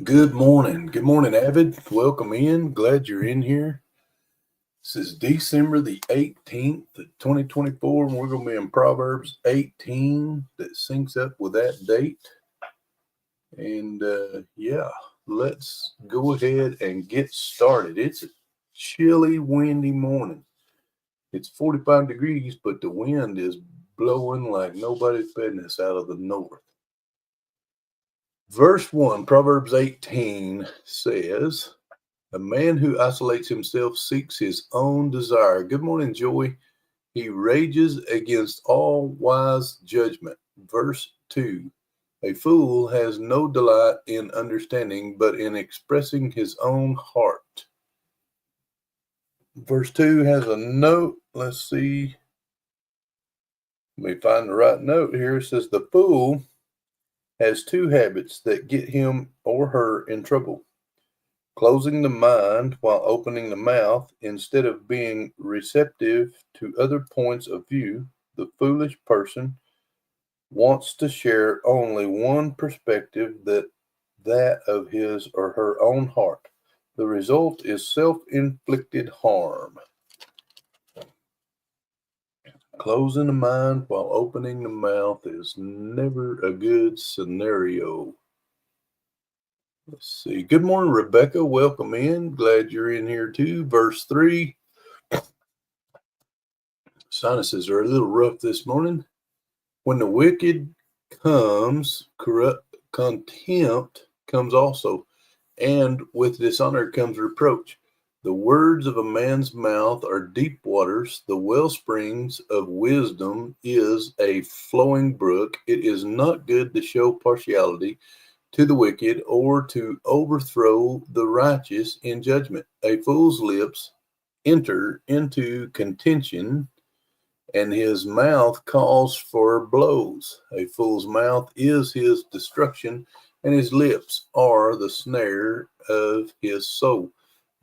Good morning. Good morning, Avid. Welcome in. Glad you're in here. This is December the 18th, 2024, and we're going to be in Proverbs 18 that syncs up with that date. And let's go ahead and get started. It's a chilly, windy morning. It's 45 degrees, but the wind is blowing like nobody's business out of the north. Verse 1, Proverbs 18 says, "A man who isolates himself seeks his own desire." Good morning, Joy. "He rages against all wise judgment." Verse 2, "A fool has no delight in understanding, but in expressing his own heart." Verse 2 has a note. Let's see. Let me find the right note here. It says, "The fool has two habits that get him or her in trouble: closing the mind while opening the mouth. Instead of being receptive to other points of view, the foolish person wants to share only one perspective, that of his or her own heart. The result is self-inflicted harm." Closing the mind while opening the mouth is never a good scenario. Let's see. Good morning, Rebecca. Welcome in. Glad you're in here too. Verse 3. Sinuses are a little rough this morning. "When the wicked comes, contempt comes also, and with dishonor comes reproach. The words of a man's mouth are deep waters. The well springs of wisdom is a flowing brook. It is not good to show partiality to the wicked, or to overthrow the righteous in judgment. A fool's lips enter into contention, and his mouth calls for blows. A fool's mouth is his destruction, and his lips are the snare of his soul."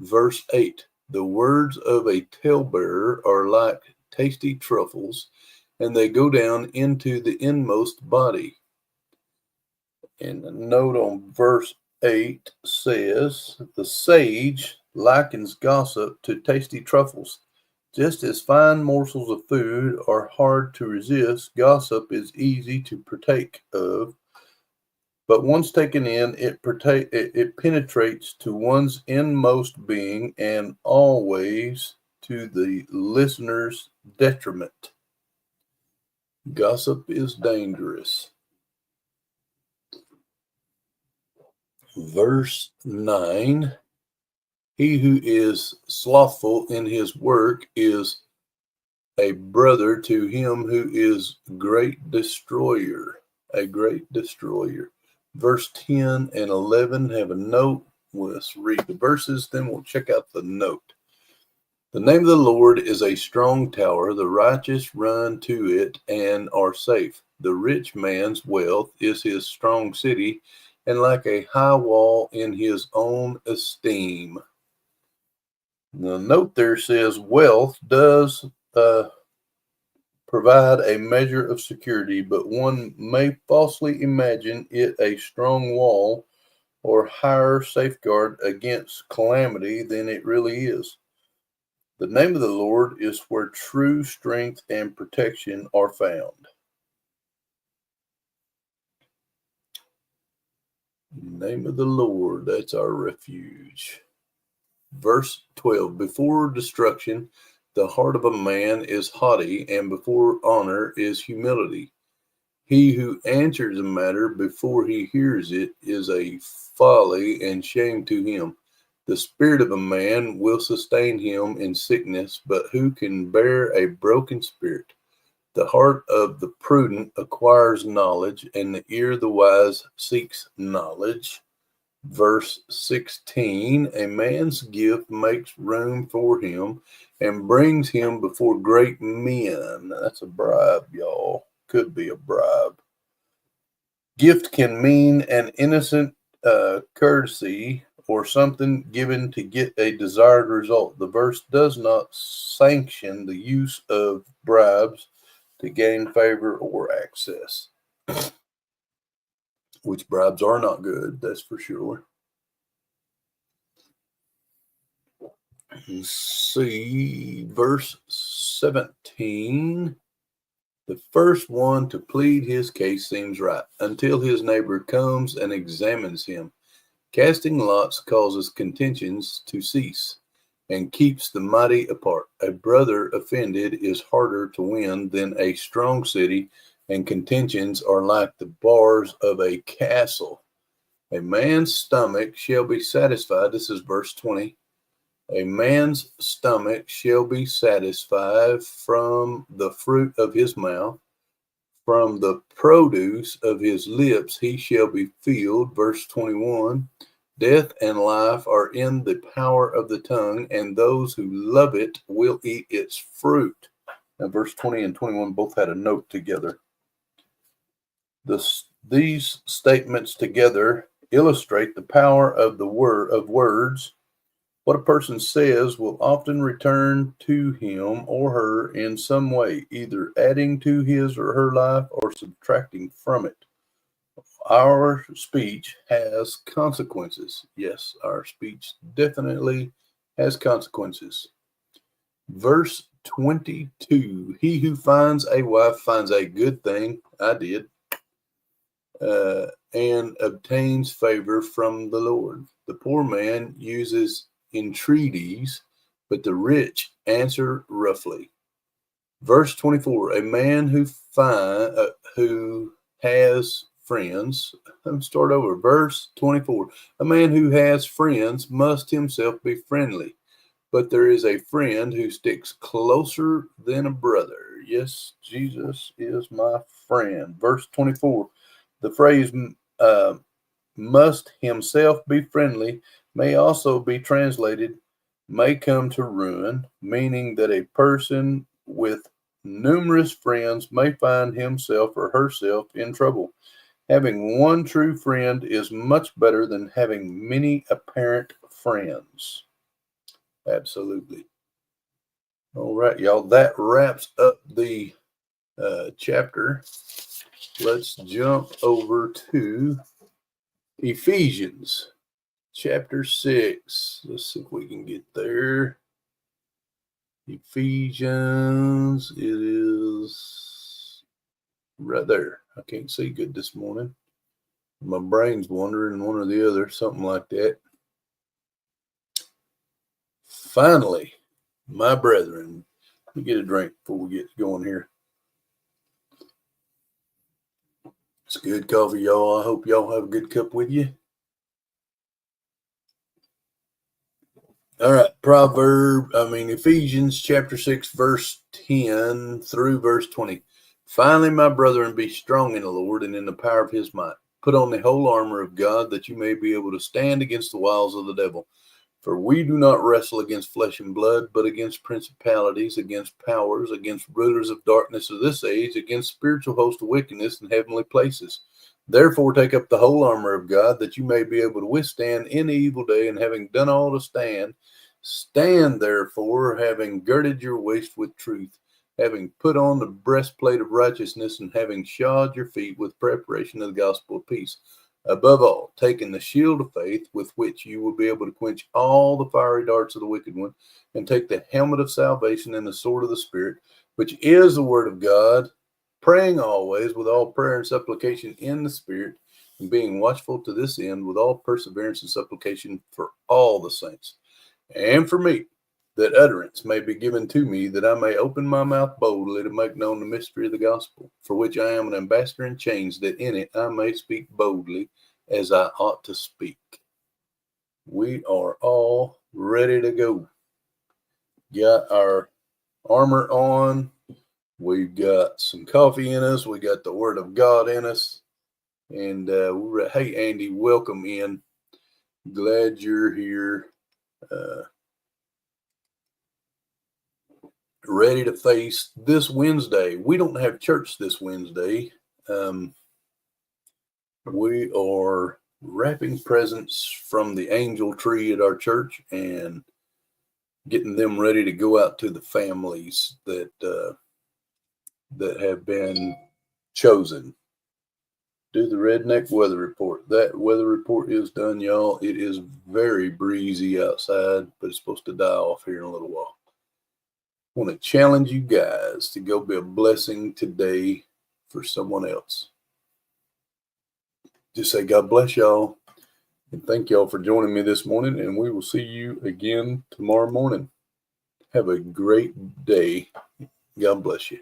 Verse 8, "The words of a talebearer are like tasty truffles, and they go down into the inmost body." And a note on verse 8 says, "The sage likens gossip to tasty truffles. Just as fine morsels of food are hard to resist, gossip is easy to partake of. But once taken in, it penetrates to one's inmost being, and always to the listener's detriment." Gossip is dangerous. Verse 9, "He who is slothful in his work is a brother to him who is great destroyer." A great destroyer. Verse 10 and 11 have a note. Let's read the verses, then we'll check out the note. "The name of the Lord is a strong tower. The righteous run to it and are safe. The rich man's wealth is his strong city, and like a high wall in his own esteem." The note there says wealth does provide a measure of security, but one may falsely imagine it a strong wall or higher safeguard against calamity than it really is. The name of the Lord is where true strength and protection are found. Name of the Lord, that's our refuge. Verse 12, "Before destruction, the heart of a man is haughty, and before honor is humility. He who answers a matter before he hears it is a folly and shame to him. The spirit of a man will sustain him in sickness, but who can bear a broken spirit? The heart of the prudent acquires knowledge, and the ear of the wise seeks knowledge." Verse 16, "A man's gift makes room for him and brings him before great men." That's a bribe, y'all. Could be a bribe. Gift can mean an innocent courtesy or something given to get a desired result. The verse does not sanction the use of bribes to gain favor or access, which bribes are not good, that's for sure. Let's see, verse 17. The first one to plead his case seems right, until his neighbor comes and examines him. Casting lots causes contentions to cease and keeps the mighty apart. A brother offended is harder to win than a strong city, and contentions are like the bars of a castle. A man's stomach shall be satisfied. This is verse 20. A man's stomach shall be satisfied from the fruit of his mouth. From the produce of his lips he shall be filled. Verse 21. Death and life are in the power of the tongue, and those who love it will eat its fruit. Now, verse 20 and 21 both had a note together. These statements together illustrate the power of the word of words. What a person says will often return to him or her in some way, either adding to his or her life or subtracting from it. Our speech has consequences. Yes, our speech definitely has consequences. Verse 22, he who finds a wife finds a good thing, I did, and obtains favor from the Lord. The poor man uses entreaties, but the rich answer roughly. Verse 24, a man who has friends. Let me start over. Verse 24, a man who has friends must himself be friendly, but there is a friend who sticks closer than a brother. Yes, Jesus is my friend. Verse 24, the phrase must himself be friendly may also be translated may come to ruin, meaning that a person with numerous friends may find himself or herself in trouble. Having one true friend is much better than having many apparent friends. Absolutely. All right, y'all. That wraps up the chapter. Let's jump over to Ephesians chapter 6. Let's see if we can get there. Ephesians, it is right there. I can't see good this morning. My brain's wandering one or the other, something like that. Finally, my brethren, let me get a drink before we get going here. It's good coffee, y'all. I hope y'all have a good cup with you. All right, Ephesians chapter 6, verse 10 through verse 20. Finally, my brethren, be strong in the Lord and in the power of his might. Put on the whole armor of God, that you may be able to stand against the wiles of the devil. For we do not wrestle against flesh and blood, but against principalities, against powers, against rulers of darkness of this age, against spiritual hosts of wickedness in heavenly places. Therefore, take up the whole armor of God, that you may be able to withstand in the evil day, and having done all to stand, stand therefore, having girded your waist with truth, having put on the breastplate of righteousness, and having shod your feet with preparation of the gospel of peace. Above all, taking the shield of faith, with which you will be able to quench all the fiery darts of the wicked one, and take the helmet of salvation and the sword of the Spirit, which is the word of God, praying always with all prayer and supplication in the Spirit, and being watchful to this end with all perseverance and supplication for all the saints, and for me, that utterance may be given to me, that I may open my mouth boldly to make known the mystery of the gospel, for which I am an ambassador in chains, that in it I may speak boldly as I ought to speak. We are all ready to go. Got our armor on. We've got some coffee in us. We got the word of God in us. And hey, Andy, welcome in. Glad you're here. Ready to face this Wednesday. We don't have church this Wednesday. We are wrapping presents from the angel tree at our church and getting them ready to go out to the families that have been chosen. do the redneck weather report. That weather report is done, y'all. It is very breezy outside, but it's supposed to die off here in a little while. I want to challenge you guys to go be a blessing today for someone else. Just say, God bless y'all. And thank y'all for joining me this morning. And we will see you again tomorrow morning. Have a great day. God bless you.